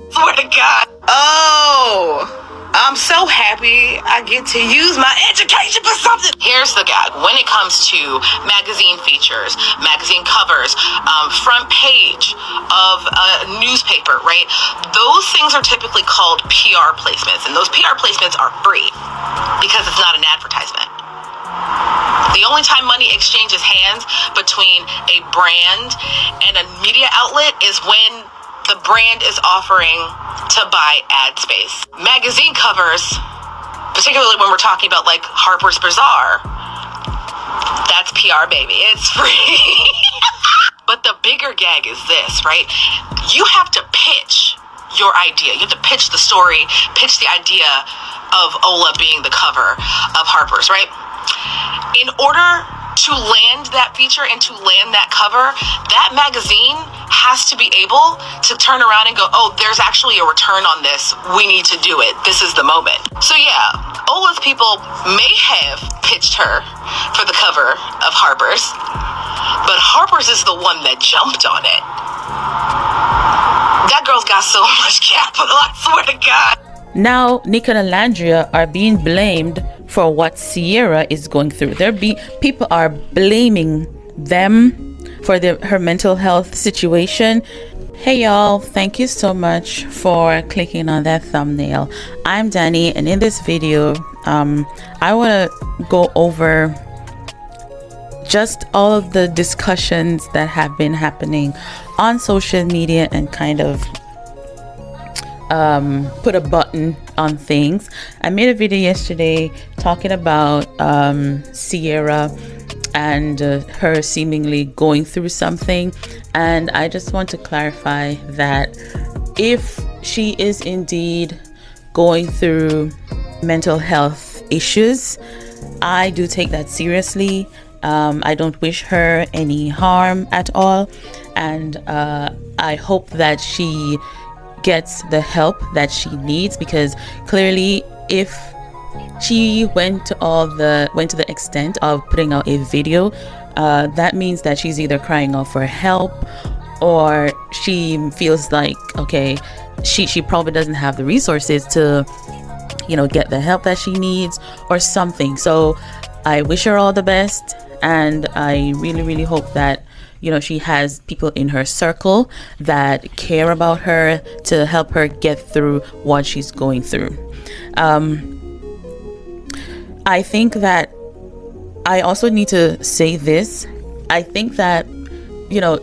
Swear to God. Oh, I'm so happy I get to use my education for something. Here's the gag. When it comes to magazine features, magazine covers, front page of a newspaper, right? Those things are typically called PR placements, and those PR placements are free because it's not an advertisement. The only time money exchanges hands between a brand and a media outlet is when the brand is offering to buy ad space. Magazine covers, particularly when we're talking about like Harper's Bazaar, that's PR, baby. It's free. But the bigger gag is this, right? You have to pitch your idea. You have to pitch the story, pitch the idea of Ola being the cover of Harper's, right? In order to land that feature and to land that cover, that magazine has to be able to turn around and go, oh, there's actually a return on this. We need to do it. This is the moment. So yeah, Ola's people may have pitched her for the cover of Harper's, but Harper's is the one that jumped on it. That girl's got so much capital, I swear to God. Now, Nic and Olandria are being blamed for what Cierra is going through. People are blaming them for her mental health situation. Hey y'all, thank you so much for clicking on that thumbnail. I'm Danny, and in this video, I want to go over just all of the discussions that have been happening on social media and kind of put a button on things. I made a video yesterday talking about Cierra and her seemingly going through something, and I just want to clarify that if she is indeed going through mental health issues, I do take that seriously. I don't wish her any harm at all, and I hope that she gets the help that she needs, because clearly if she went to the extent of putting out a video, that means that she's either crying out for help, or she feels like, okay, she probably doesn't have the resources to, get the help that she needs or something. So I wish her all the best, and I really, really hope that she has people in her circle that care about her to help her get through what she's going through. I think that I also need to say this. I think that,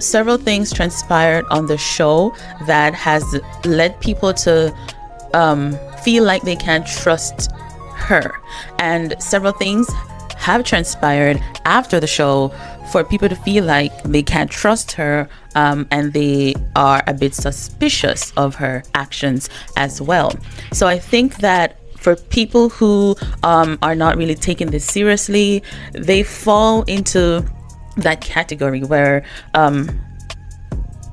several things transpired on the show that has led people to feel like they can't trust her. And several things have transpired after the show for people to feel like they can't trust her, and they are a bit suspicious of her actions as well. So I think that for people who are not really taking this seriously, they fall into that category where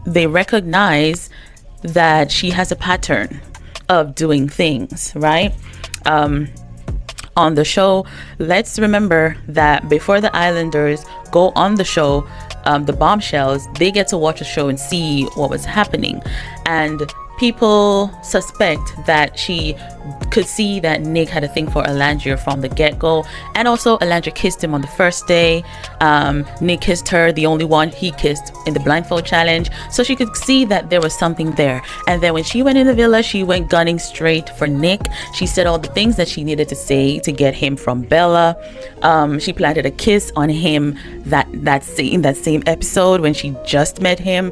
they recognize that she has a pattern of doing things, right? On the show, let's remember that before the Islanders go on the show, the Bombshells, they get to watch the show and see what was happening, and people suspect that she could see that Nic had a thing for Olandria from the get-go, and also Olandria kissed him on the first day. Nic kissed her, the only one he kissed in the blindfold challenge, so she could see that there was something there. And then when she went in the villa, she went gunning straight for Nic. She said all the things that she needed to say to get him from Bella. She planted a kiss on him that same episode when she just met him.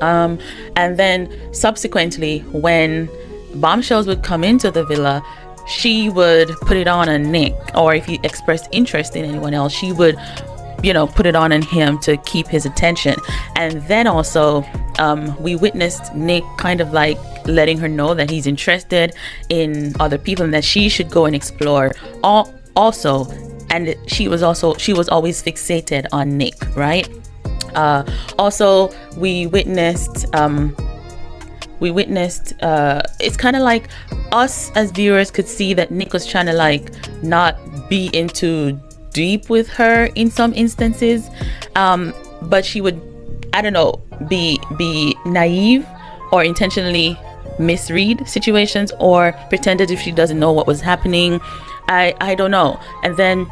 And then subsequently, when Bombshells would come into the villa, she would put it on Nic, or if he expressed interest in anyone else, she would put it on him to keep his attention. And then also we witnessed Nic kind of like letting her know that he's interested in other people and that she should go and explore also. And she was always fixated on Nic, right? Also, we witnessed it's kind of like us as viewers could see that Nic was trying to like not be into deep with her in some instances, but she would, I don't know, be naive or intentionally misread situations or pretended if she doesn't know what was happening. I don't know. And then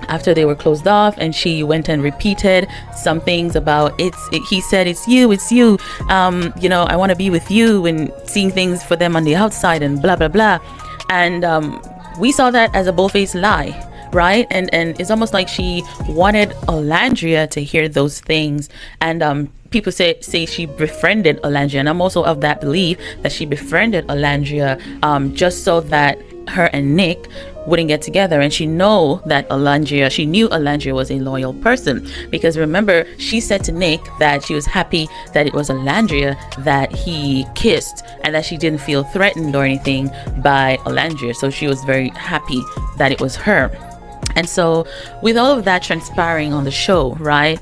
after they were closed off and she went and repeated some things about he said it's you, you know, I want to be with you, and seeing things for them on the outside and blah blah blah. And we saw that as a bull-faced lie, right? And it's almost like she wanted Olandria to hear those things. And people say she befriended Olandria, and I'm also of that belief that she befriended Olandria just so that her and Nic wouldn't get together. And she knew Olandria was a loyal person, because remember, she said to Nic that she was happy that it was Olandria that he kissed and that she didn't feel threatened or anything by Olandria. So she was very happy that it was her. And so with all of that transpiring on the show, right,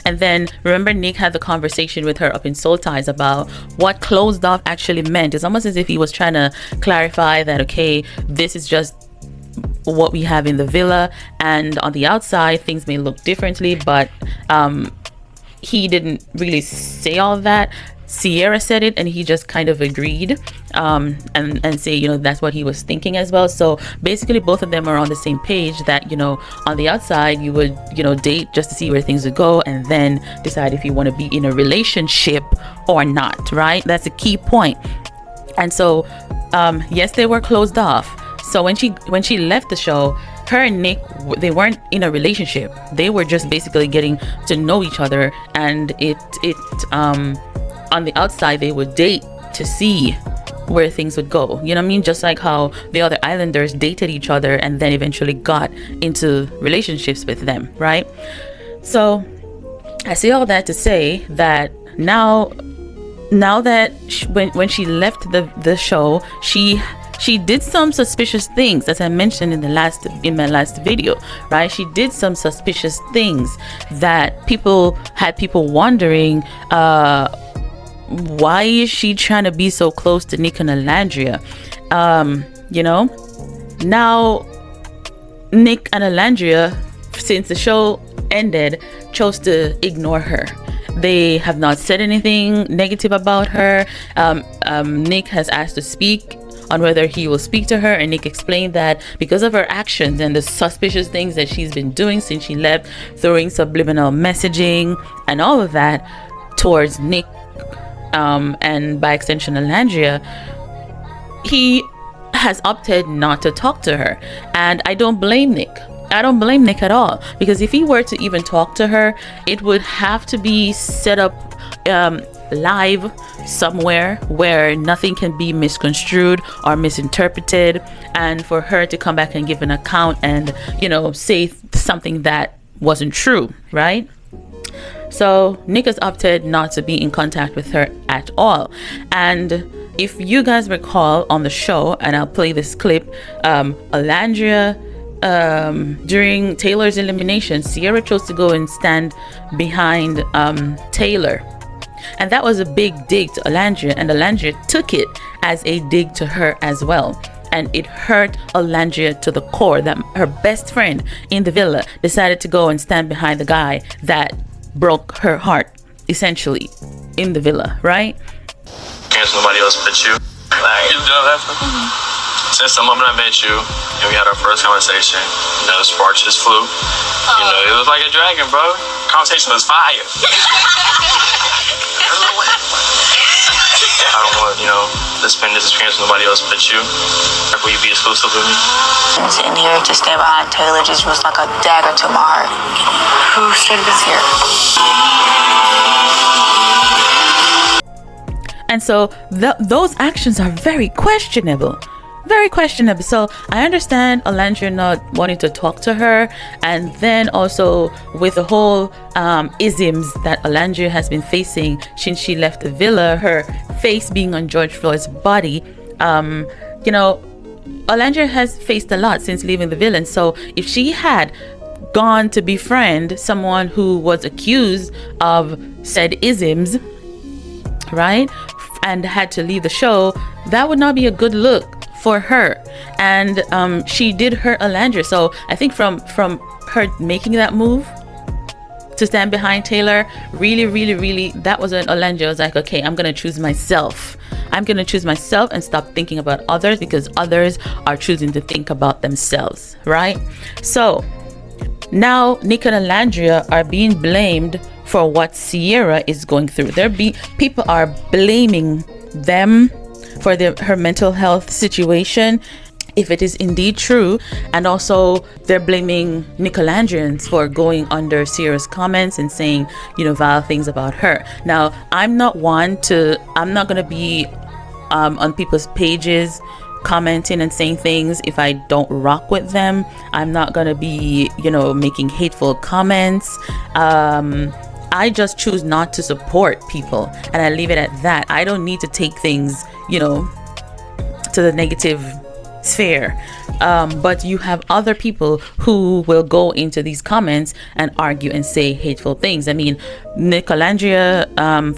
and then remember, Nic had the conversation with her up in Soul Ties about what closed off actually meant. It's almost as if he was trying to clarify that, okay, this is just what we have in the villa, and on the outside things may look differently, but he didn't really say all that. Cierra said it, and he just kind of agreed and say, you know, that's what he was thinking as well. So basically both of them are on the same page that, you know, on the outside you would, you know, date just to see where things would go and then decide if you want to be in a relationship or not, right? That's a key point. And so yes, they were closed off. So when she left the show, her and Nic, they weren't in a relationship. They were just basically getting to know each other, and it on the outside they would date to see where things would go, you know what I mean? Just like how the other islanders dated each other and then eventually got into relationships with them, right? So I say all that to say that now that when she left the show, she did some suspicious things, as I mentioned in my last video, right? She did some suspicious things that had people wondering, why is she trying to be so close to Nic and Olandria? You know, now Nic and Olandria, since the show ended, chose to ignore her. They have not said anything negative about her. Nic has asked to speak on whether he will speak to her, and Nic explained that because of her actions and the suspicious things that she's been doing since she left, throwing subliminal messaging and all of that towards Nic, and by extension Olandria, he has opted not to talk to her. And I don't blame Nic. I don't blame Nic at all, because if he were to even talk to her, it would have to be set up live somewhere where nothing can be misconstrued or misinterpreted, and for her to come back and give an account and, you know, say something that wasn't true, right? So Nic has opted not to be in contact with her at all. And if you guys recall on the show, and I'll play this clip, Olandria, during Taylor's elimination, Cierra chose to go and stand behind Taylor, and that was a big dig to Olandria, and Olandria took it as a dig to her as well. And it hurt Olandria to the core that her best friend in the villa decided to go and stand behind the guy that broke her heart, essentially, in the villa, right? There's nobody else but you. Like, you know that? Since the moment I met you and we had our first conversation, you know, the spark just flew. You know, it was like a dragon, bro. Conversation was fire. I don't want, you know, to spend this experience with nobody else but you. Like, will you be exclusive with me? Sitting here to stand behind Taylor just was like a dagger to my heart. Who should this here? And so those actions are very questionable. Very questionable. So I understand Olandria not wanting to talk to her, and then also with the whole isms that Olandria has been facing since she left the villa, her face being on George Floyd's body. You know, Olandria has faced a lot since leaving the villa. And so if she had gone to befriend someone who was accused of said isms, right, and had to leave the show, that would not be a good look for her. And she did hurt Olandria. So I think from her making that move to stand behind Taylor. Really, that was when Olandria was like, okay, I'm gonna choose myself. I'm gonna choose myself and stop thinking about others, because others are choosing to think about themselves, right? So now Nic and Olandria are being blamed for what Cierra is going through. People are blaming them for her mental health situation, if it is indeed true. And also they're blaming Nic Olandria'S for going under Cierra'S comments and saying, vile things about her. Now, I'm not gonna be on people's pages commenting and saying things if I don't rock with them. I'm not gonna be making hateful comments. I just choose not to support people, and I leave it at that. I don't need to take things to the negative sphere. But you have other people who will go into these comments and argue and say hateful things. I mean, Nic Olandria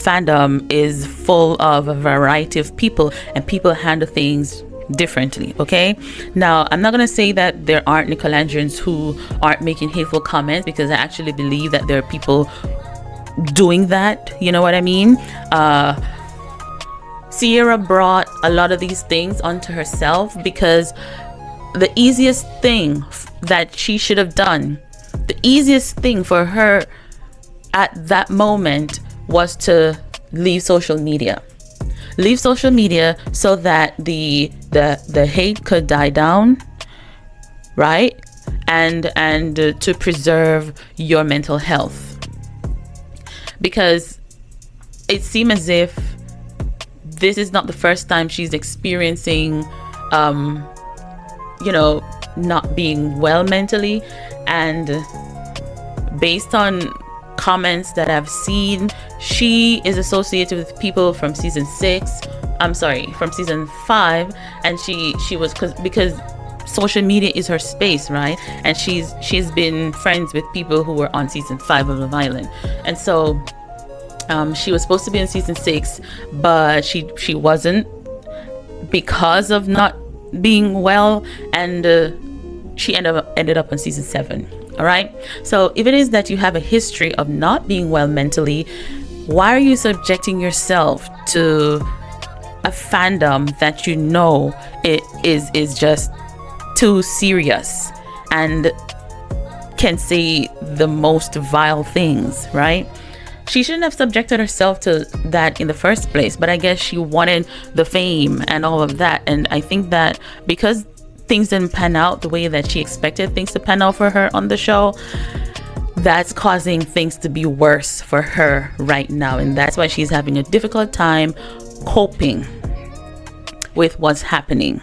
fandom is full of a variety of people, and people handle things differently. Okay, now I'm not gonna say that there aren't Nic Olandria'S who aren't making hateful comments, because I actually believe that there are people doing that. You know what I mean? Cierra brought a lot of these things onto herself, because the easiest thing that she should have done, the easiest thing for her at that moment, was to leave social media. Leave social media so that the hate could die down, right? And to preserve your mental health. Because it seems as if this is not the first time she's experiencing not being well mentally. And based on comments that I've seen, she is associated with people from season 5, and she was because social media is her space, right? And she's been friends with people who were on season 5 of Love Island. And so she was supposed to be in season 6, but she wasn't, because of not being well, and she ended up on season 7. All right, so if it is that you have a history of not being well mentally, why are you subjecting yourself to a fandom that it is just too serious and can say the most vile things, right? She shouldn't have subjected herself to that in the first place, but I guess she wanted the fame and all of that. And I think that because things didn't pan out the way that she expected things to pan out for her on the show, that's causing things to be worse for her right now. And that's why she's having a difficult time coping with what's happening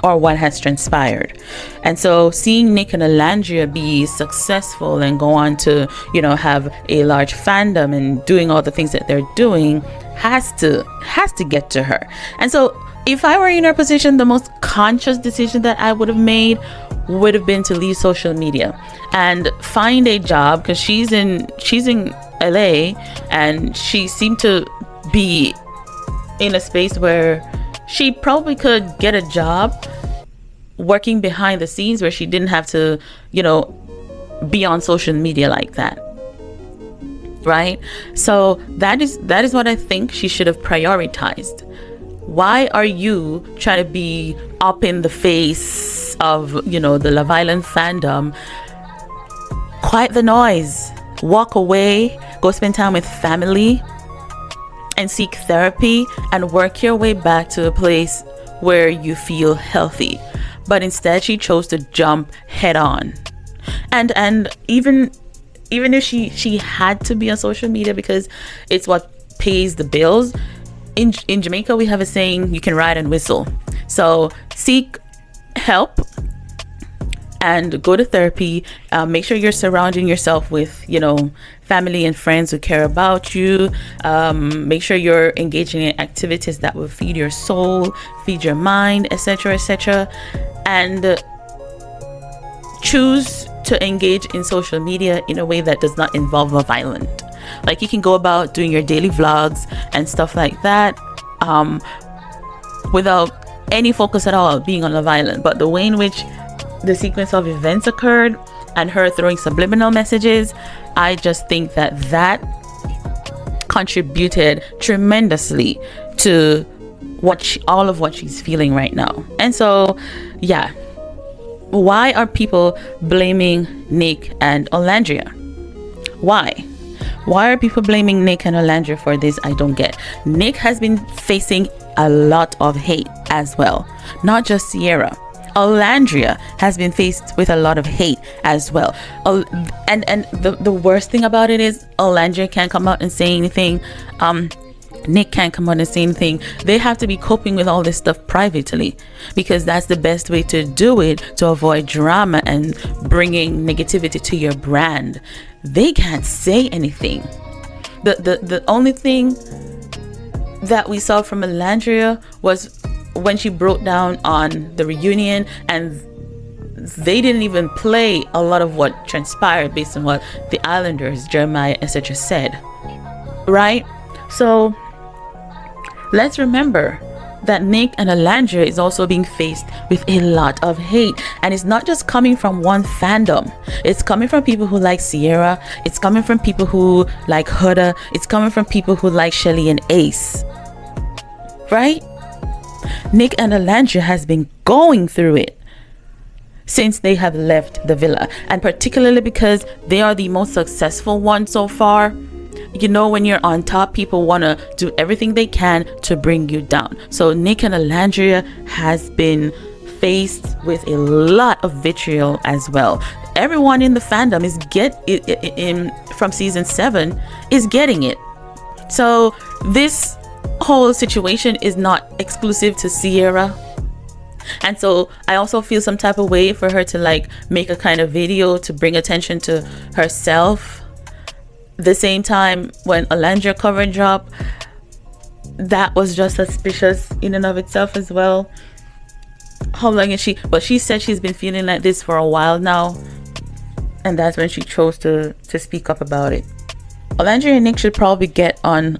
or what has transpired. And so seeing Nic and Olandria be successful and go on to have a large fandom and doing all the things that they're doing has to get to her. And so if I were in her position, the most conscious decision that I would have made would have been to leave social media and find a job, because she's in LA, and she seemed to be in a space where she probably could get a job working behind the scenes, where she didn't have to be on social media like that, right? So that is what I think she should have prioritized. Why are you trying to be up in the face of the Love Island fandom? Quiet the noise, walk away, go spend time with family and seek therapy, and work your way back to a place where you feel healthy. But instead she chose to jump head on. And even if she had to be on social media because it's what pays the bills, in Jamaica we have a saying, you can ride and whistle. So seek help and go to therapy. Make sure you're surrounding yourself with family and friends who care about you. Make sure you're engaging in activities that will feed your soul, feed your mind, etc., etc. And choose to engage in social media in a way that does not involve Love Island. Like, you can go about doing your daily vlogs and stuff like that without any focus at all being on Love Island. But the way in which the sequence of events occurred and her throwing subliminal messages, I just think that contributed tremendously to all of what she's feeling right now. And so, yeah, why are people blaming Nic and Olandria? Why are people blaming Nic and Olandria for this? I don't get. Nic has been facing a lot of hate as well, not just Cierra. Olandria has been faced with a lot of hate as well. And the worst thing about it is Olandria can't come out and say anything. Nic can't come out and say anything. They have to be coping with all this stuff privately, because that's the best way to do it, to avoid drama and bringing negativity to your brand. They can't say anything. The only thing that we saw from Olandria was when she broke down on the reunion, and they didn't even play a lot of what transpired based on what the Islanders, Jeremiah, etc. said, right? So let's remember that Nic and Olandria is also being faced with a lot of hate, and it's not just coming from one fandom. It's coming from people who like Cierra, it's coming from people who like Huda, it's coming from people who like Shelly and Ace, right? Nic and Olandria has been going through it since they have left the villa, and particularly because they are the most successful one so far. You know, when you're on top, people want to do everything they can to bring you down. So Nic and Olandria has been faced with a lot of vitriol as well. Everyone in the fandom is from season 7 is getting it. So this whole situation is not exclusive to Cierra. And so I also feel some type of way for her to like make a kind of video to bring attention to herself. The same time when Olandria cover dropped, that was just suspicious in and of itself as well. How long is she? But she said she's been feeling like this for a while now, and that's when she chose to speak up about it. Olandria and Nic should probably get on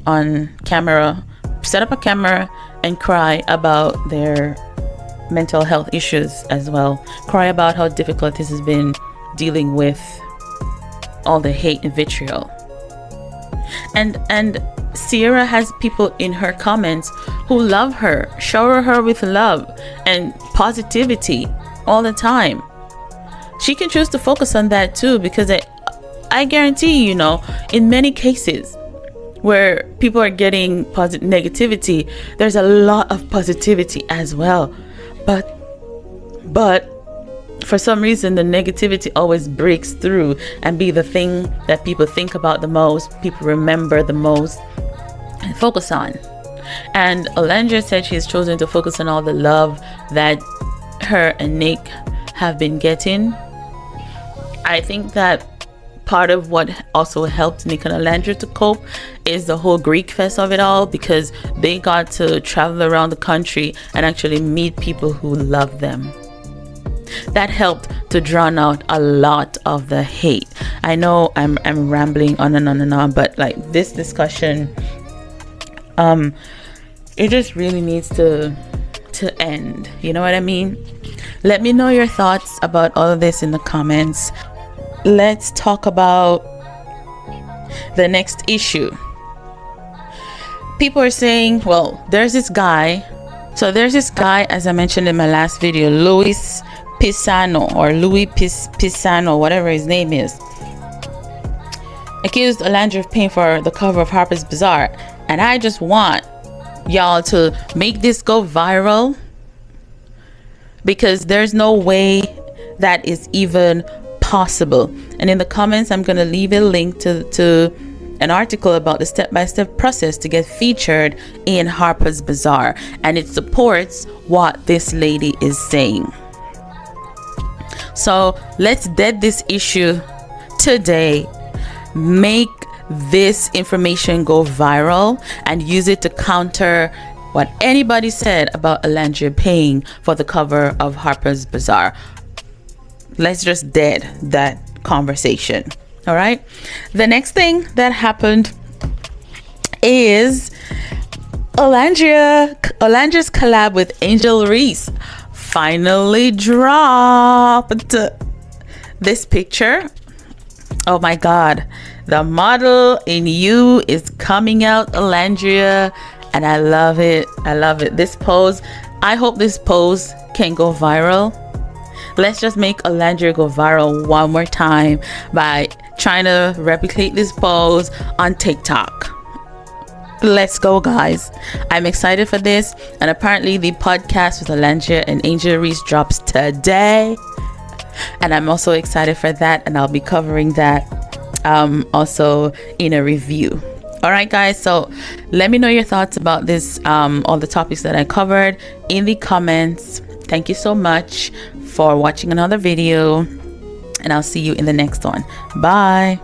camera, set up a camera and cry about their mental health issues as well. Cry about how difficult this has been dealing with all the hate and vitriol. And Cierra has people in her comments who love her, shower her with love and positivity all the time. She can choose to focus on that too, because I guarantee you know, in many cases where people are getting negativity, there's a lot of positivity as well. But for some reason, the negativity always breaks through and be the thing that people think about the most, people remember the most, and focus on. And Olandria said she's chosen to focus on all the love that her and Nic have been getting. I think that part of what also helped Nic and Olandria to cope is the whole Greek fest of it all, because they got to travel around the country and actually meet people who love them. That helped to drown out a lot of the hate. I know I'm rambling on and on and on, but like this discussion, it just really needs to end. You know what I mean? Let me know your thoughts about all of this in the comments. Let's talk about the next issue. People are saying, well, there's this guy. So there's this guy, as I mentioned in my last video, Louis Pisano, whatever his name is, accused Olandria of paying for the cover of Harper's Bazaar. And I just want y'all to make this go viral, because there's no way that is even possible. And in the comments, I'm going to leave a link to an article about the step-by-step process to get featured in Harper's Bazaar, and it supports what this lady is saying. So let's dead this issue today. Make this information go viral and use it to counter what anybody said about Olandria paying for the cover of Harper's Bazaar. Let's just dead that conversation. All right. The next thing that happened is Olandria's collab with Angel Reese finally dropped. this picture, oh my god, the model in you is coming out, Olandria, and I love it. I love it. This pose, I hope this pose can go viral. Let's just make Olandria go viral one more time by trying to replicate this pose on TikTok. Let's go, guys. I'm excited for this. And apparently the podcast with Olandria and Angel Reese drops today, and I'm also excited for that, and I'll be covering that also in a review. All right, guys, so let me know your thoughts about this, all the topics that I covered in the comments. Thank you so much for watching another video, and I'll see you in the next one. Bye.